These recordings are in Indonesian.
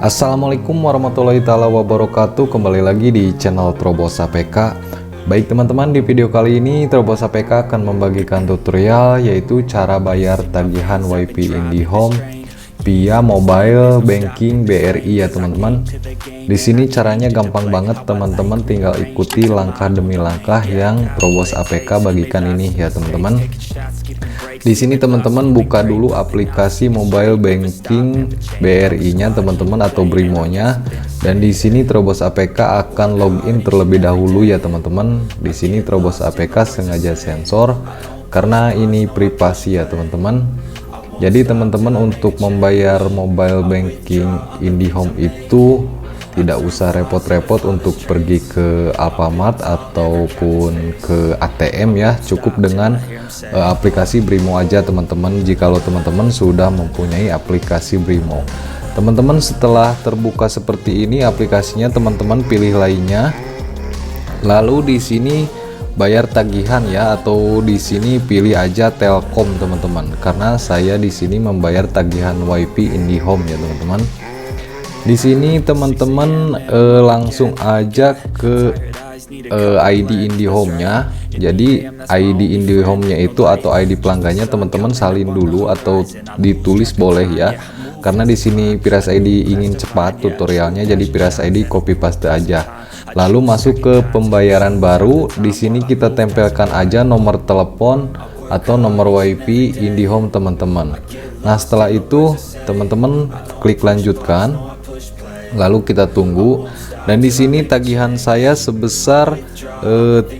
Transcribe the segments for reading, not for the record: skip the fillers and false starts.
Assalamualaikum warahmatullahi taala wabarakatuh. Kembali lagi di channel Trobos APK. Baik teman-teman, di video kali ini Trobos APK akan membagikan tutorial yaitu cara bayar tagihan WiFi IndiHome via mobile banking BRI ya teman-teman. Di sini caranya gampang banget teman-teman, tinggal ikuti langkah demi langkah yang Trobos APK bagikan ini ya teman-teman. Di sini teman-teman buka dulu aplikasi mobile banking BRI-nya teman-teman atau Brimo-nya, dan di sini Trobos APK akan login terlebih dahulu ya teman-teman. Di sini Trobos APK sengaja sensor karena ini privasi ya teman-teman. Jadi teman-teman untuk membayar mobile banking IndiHome itu tidak usah repot-repot untuk pergi ke Alfamart ataupun ke ATM ya, cukup dengan aplikasi Brimo aja teman-teman. Jikalau teman-teman sudah mempunyai aplikasi Brimo, teman-teman setelah terbuka seperti ini aplikasinya, teman-teman pilih lainnya, lalu di sini bayar tagihan ya, atau di sini pilih aja Telkom teman-teman, karena saya di sini membayar tagihan WiFi IndiHome ya teman-teman. Di sini teman-teman langsung aja ke ID IndiHome-nya. Jadi ID IndiHome-nya itu atau ID pelanggannya teman-teman salin dulu atau ditulis boleh ya. Karena di sini Piras ID ingin cepat tutorialnya, jadi Piras ID copy paste aja. Lalu masuk ke pembayaran baru. Di sini kita tempelkan aja nomor telepon atau nomor WiFi IndiHome teman-teman. Nah, setelah itu teman-teman klik lanjutkan. Lalu kita tunggu, dan di sini tagihan saya sebesar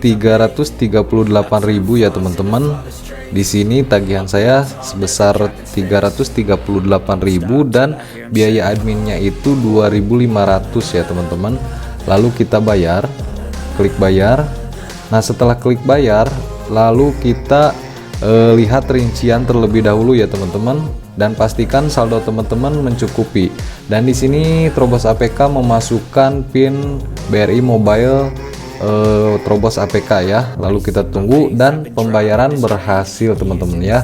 338.000 ya teman-teman. Di sini tagihan saya sebesar 338.000 dan biaya adminnya itu 2.500 ya teman-teman. Lalu kita bayar, klik bayar. Nah, setelah klik bayar, lalu kita lihat rincian terlebih dahulu ya teman-teman, dan pastikan saldo teman-teman mencukupi. Dan di sini Trobos APK memasukkan PIN BRI Mobile Trobos APK ya. Lalu kita tunggu dan pembayaran berhasil teman-teman ya.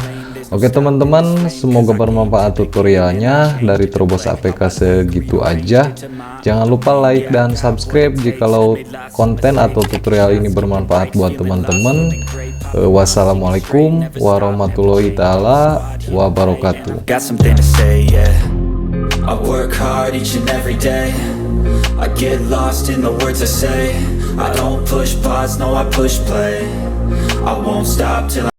Oke teman-teman, semoga bermanfaat tutorialnya dari Trobos APK. Segitu aja. Jangan lupa like dan subscribe jikalau konten atau tutorial ini bermanfaat buat teman-teman. Wassalamualaikum warahmatullahi taala wabarakatuh. Got something to say, yeah. I work hard each and every day. I get lost in the words I say. I don't push pause, no I push play. I won't stop till